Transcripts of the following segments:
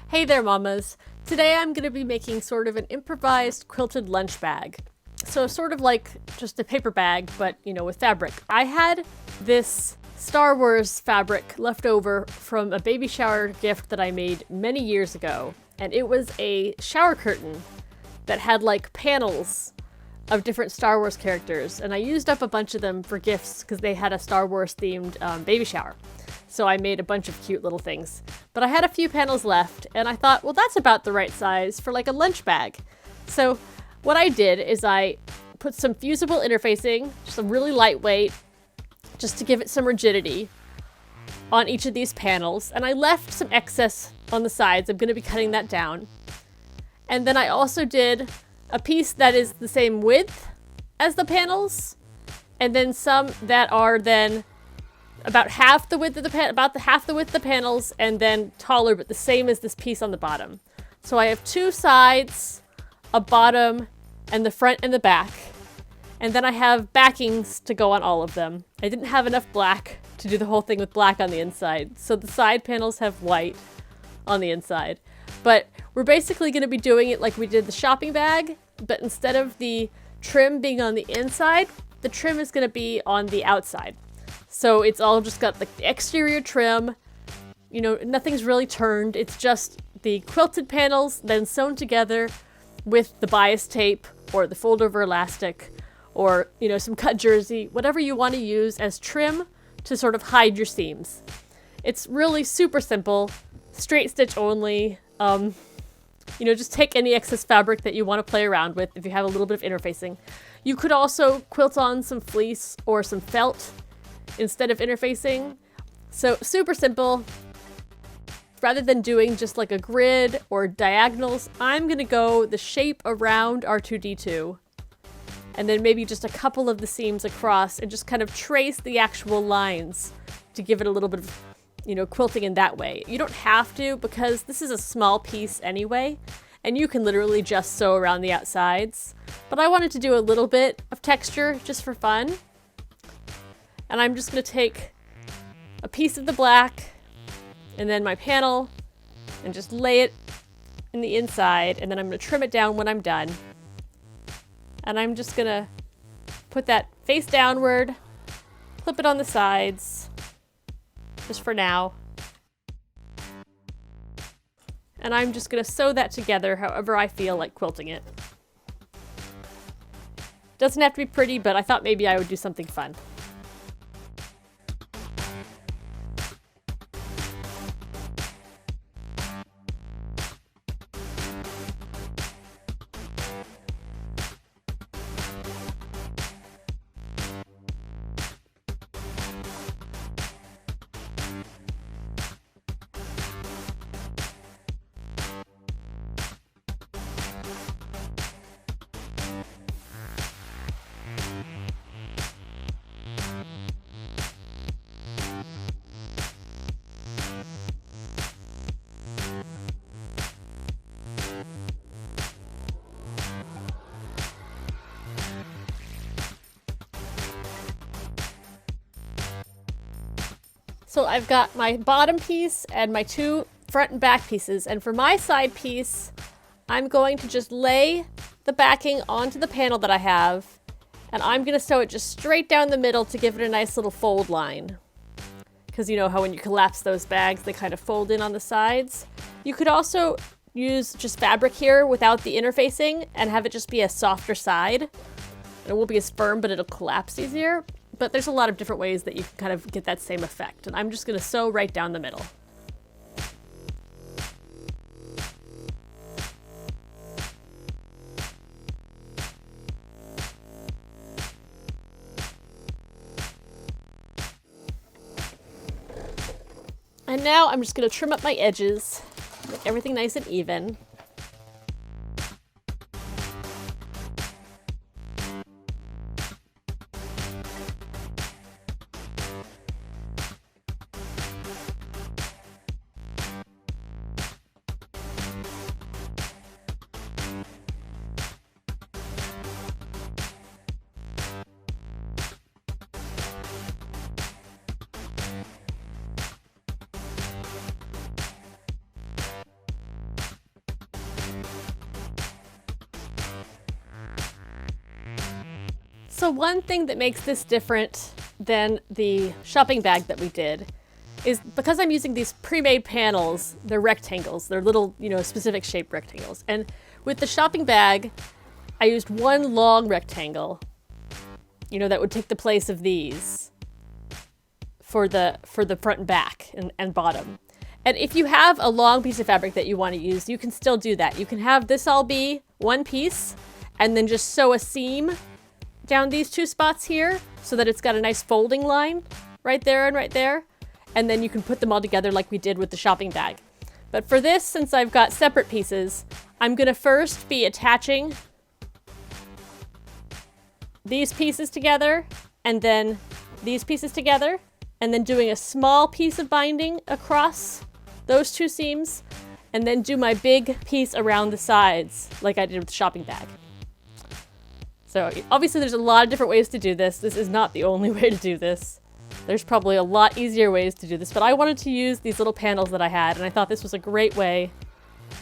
Hey there, mamas. Today I'm going to be making sort of an improvised quilted lunch bag. So sort of like just a paper bag, but, with fabric. I had this Star Wars fabric left over from a baby shower gift that I made many years ago. And it was a shower curtain that had like panels of different Star Wars characters. And I used up a bunch of them for gifts because they had a Star Wars themed baby shower. So I made a bunch of cute little things. But I had a few panels left, and I thought, well, that's about the right size for like a lunch bag. So what I did is I put some fusible interfacing, just a really lightweight, just to give it some rigidity on each of these panels. And I left some excess on the sides. I'm going to be cutting that down. And then I also did a piece that is the same width as the panels, and then some that are then about half the width of half the width of the panels, and then taller, but the same as this piece on the bottom. So I have two sides, a bottom, and the front and the back. And then I have backings to go on all of them. I didn't have enough black to do the whole thing with black on the inside, so the side panels have white on the inside. But we're basically going to be doing it like we did the shopping bag, but instead of the trim being on the inside, the trim is going to be on the outside. So it's all just got like the exterior trim, nothing's really turned. It's just the quilted panels then sewn together with the bias tape or the fold over elastic or, some cut jersey, whatever you want to use as trim to sort of hide your seams. It's really super simple, straight stitch only. Just take any excess fabric that you want to play around with if you have a little bit of interfacing. You could also quilt on some fleece or some felt instead of interfacing. So super simple. Rather than doing just like a grid or diagonals, I'm going to go the shape around R2-D2 and then maybe just a couple of the seams across and just kind of trace the actual lines to give it a little bit of, quilting in that way. You don't have to, because this is a small piece anyway, and you can literally just sew around the outsides. But I wanted to do a little bit of texture just for fun. And I'm just going to take a piece of the black and then my panel and just lay it in the inside, and then I'm going to trim it down when I'm done. And I'm just going to put that face downward, clip it on the sides, just for now. And I'm just going to sew that together however I feel like quilting it. Doesn't have to be pretty, but I thought maybe I would do something fun. So I've got my bottom piece and my two front and back pieces. And for my side piece, I'm going to just lay the backing onto the panel that I have. And I'm going to sew it just straight down the middle to give it a nice little fold line. Because you know how when you collapse those bags, they kind of fold in on the sides. You could also use just fabric here without the interfacing and have it just be a softer side. It won't be as firm, but it'll collapse easier. But there's a lot of different ways that you can kind of get that same effect. And I'm just going to sew right down the middle. And now I'm just going to trim up my edges, make everything nice and even. So one thing that makes this different than the shopping bag that we did is because I'm using these pre-made panels, they're rectangles, they're little, specific shape rectangles. And with the shopping bag, I used one long rectangle, that would take the place of these for the front and back and bottom. And if you have a long piece of fabric that you want to use, you can still do that. You can have this all be one piece and then just sew a seam down these two spots here so that it's got a nice folding line right there and right there. And then you can put them all together like we did with the shopping bag. But for this, since I've got separate pieces, I'm gonna first be attaching these pieces together and then these pieces together and then doing a small piece of binding across those two seams and then do my big piece around the sides like I did with the shopping bag. So obviously there's a lot of different ways to do this. This is not the only way to do this. There's probably a lot easier ways to do this, but I wanted to use these little panels that I had, and I thought this was a great way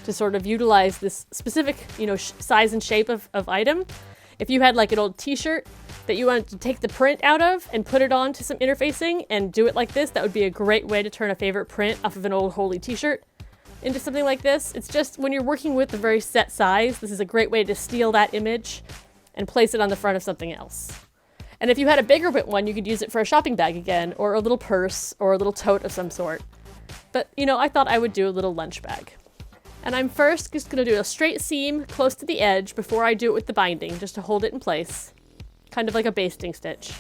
to sort of utilize this specific, size and shape of item. If you had like an old t-shirt that you wanted to take the print out of and put it onto some interfacing and do it like this, that would be a great way to turn a favorite print off of an old Holy t-shirt into something like this. It's just when you're working with a very set size, this is a great way to steal that image and place it on the front of something else. And if you had a bigger one, you could use it for a shopping bag again, or a little purse, or a little tote of some sort. But, I thought I would do a little lunch bag. And I'm first just gonna do a straight seam close to the edge before I do it with the binding, just to hold it in place. Kind of like a basting stitch.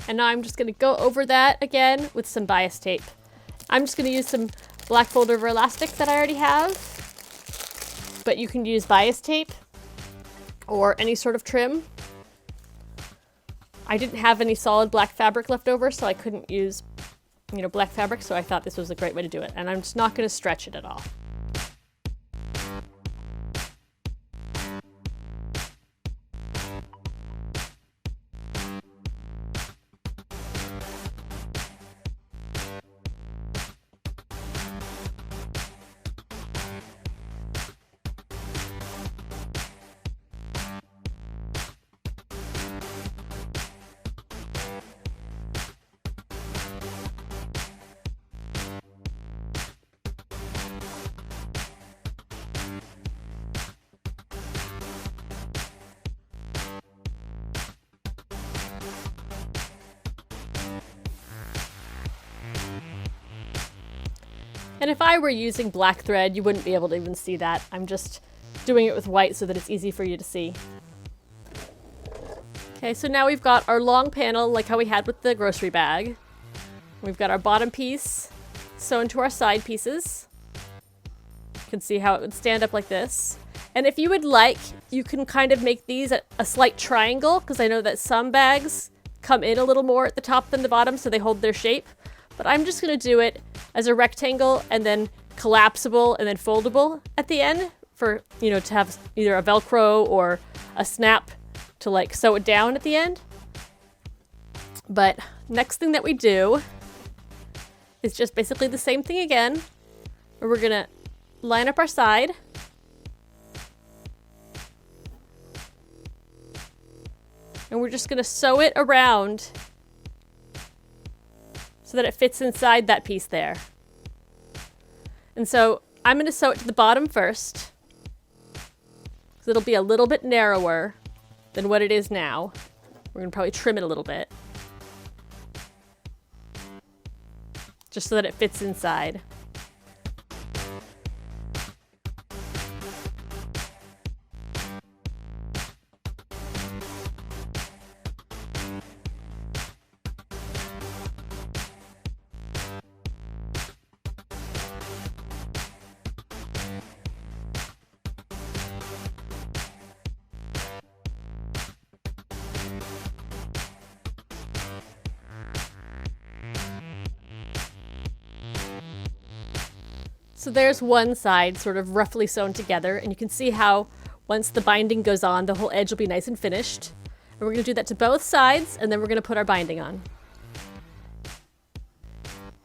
And now I'm just going to go over that again with some bias tape. I'm just going to use some black fold over elastic that I already have. But you can use bias tape or any sort of trim. I didn't have any solid black fabric left over, so I couldn't use, black fabric, so I thought this was a great way to do it. And I'm just not going to stretch it at all. And if I were using black thread, you wouldn't be able to even see that. I'm just doing it with white so that it's easy for you to see. Okay, so now we've got our long panel like how we had with the grocery bag. We've got our bottom piece sewn to our side pieces. You can see how it would stand up like this. And if you would like, you can kind of make these a slight triangle, because I know that some bags come in a little more at the top than the bottom, so they hold their shape. But I'm just going to do it as a rectangle and then collapsible and then foldable at the end for, to have either a Velcro or a snap to like sew it down at the end. But next thing that we do is just basically the same thing again, where we're going to line up our side. And we're just going to sew it around so that it fits inside that piece there. And so I'm going to sew it to the bottom first, because it'll be a little bit narrower than what it is now. We're going to probably trim it a little bit, just so that it fits inside. So there's one side sort of roughly sewn together, and you can see how once the binding goes on, the whole edge will be nice and finished. And we're gonna do that to both sides, and then we're gonna put our binding on.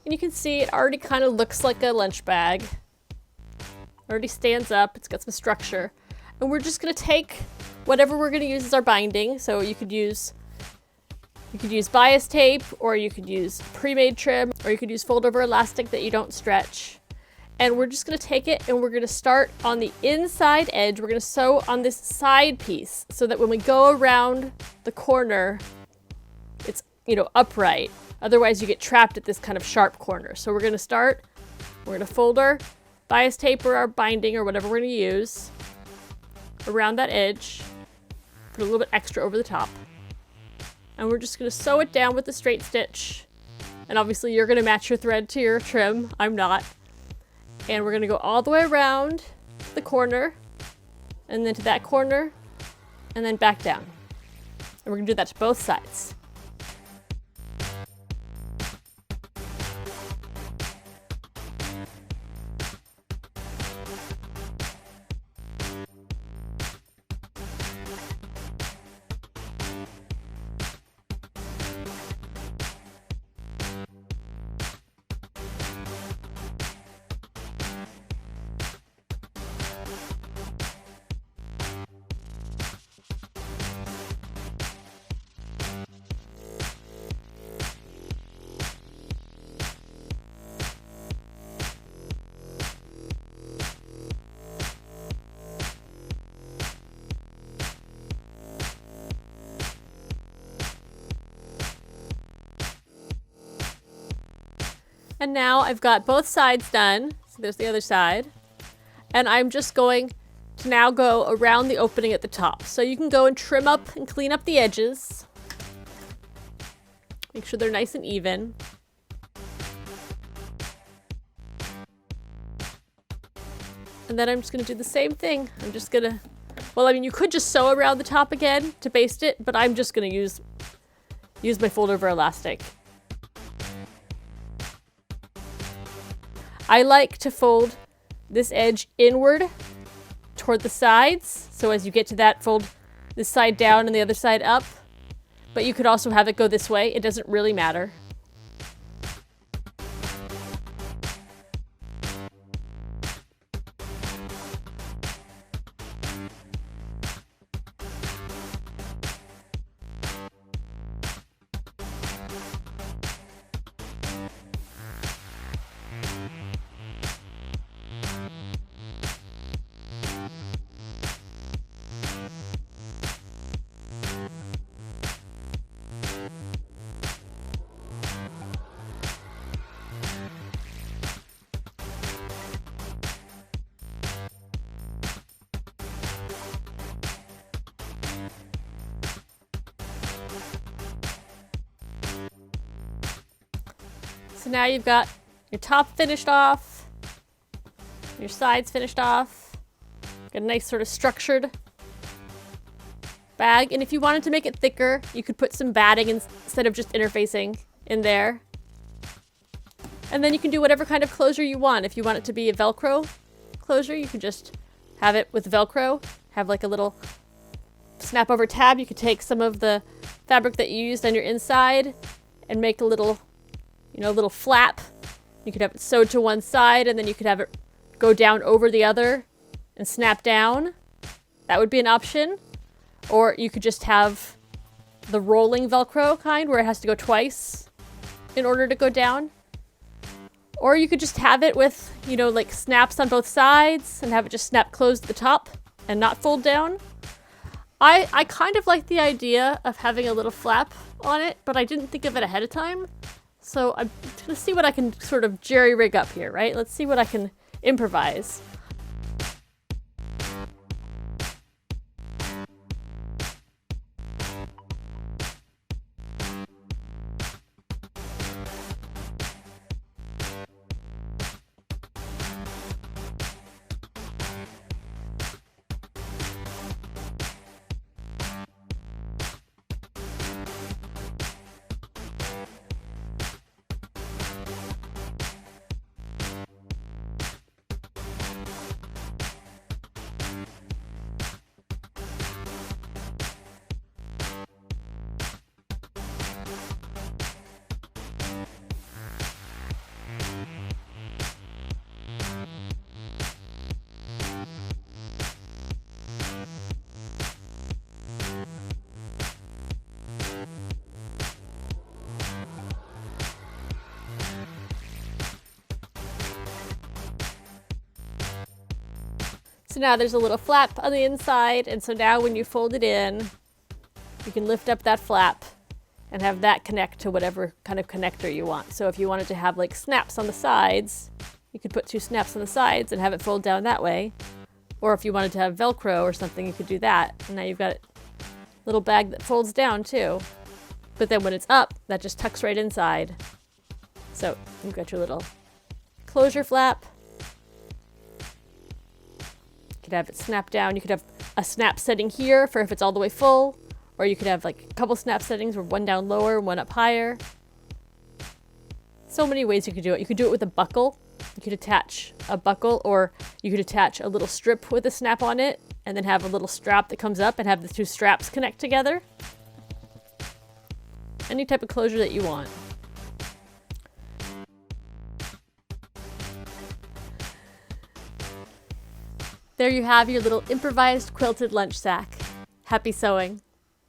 And you can see it already kind of looks like a lunch bag. Already stands up, it's got some structure. And we're just gonna take whatever we're gonna use as our binding. So you could use bias tape, or you could use pre-made trim, or you could use fold over elastic that you don't stretch. And we're just gonna take it and we're gonna start on the inside edge. We're gonna sew on this side piece so that when we go around the corner, it's, upright. Otherwise you get trapped at this kind of sharp corner. So we're gonna start, we're gonna fold our bias tape or our binding or whatever we're gonna use around that edge. Put a little bit extra over the top. And we're just gonna sew it down with the straight stitch. And obviously you're gonna match your thread to your trim. I'm not. And we're gonna go all the way around the corner, and then to that corner, and then back down. And we're gonna do that to both sides. And now I've got both sides done. So there's the other side. And I'm just going to now go around the opening at the top. So you can go and trim up and clean up the edges. Make sure they're nice and even. And then I'm just going to do the same thing. I'm just going to, well, I mean, you could just sew around the top again to baste it, but I'm just going to use my fold over elastic. I like to fold this edge inward toward the sides. So as you get to that, fold this side down and the other side up. But you could also have it go this way. It doesn't really matter. So now you've got your top finished off, your sides finished off, got a nice sort of structured bag. And if you wanted to make it thicker, you could put some batting instead of just interfacing in there. And then you can do whatever kind of closure you want. If you want it to be a Velcro closure, you can just have it with Velcro, have like a little snap over tab. You could take some of the fabric that you used on your inside and make a little little flap. You could have it sewed to one side and then you could have it go down over the other and snap down. That would be an option. Or you could just have the rolling Velcro kind where it has to go twice in order to go down. Or you could just have it with, like snaps on both sides and have it just snap closed at the top and not fold down. I kind of like the idea of having a little flap on it, but I didn't think of it ahead of time. So I'm gonna see what I can sort of jerry rig up here, right? Let's see what I can improvise. So now there's a little flap on the inside, and so now when you fold it in, you can lift up that flap and have that connect to whatever kind of connector you want. So if you wanted to have like snaps on the sides, you could put 2 snaps on the sides and have it fold down that way. Or if you wanted to have Velcro or something, you could do that. And now you've got a little bag that folds down too. But then when it's up, that just tucks right inside. So you've got your little closure flap. You could have it snap down. You could have a snap setting here for if it's all the way full. Or you could have like a couple snap settings where one down lower, one up higher. So many ways you could do it. You could do it with a buckle. You could attach a buckle, or you could attach a little strip with a snap on it and then have a little strap that comes up and have the 2 straps connect together. Any type of closure that you want. There you have your little improvised quilted lunch sack. Happy sewing.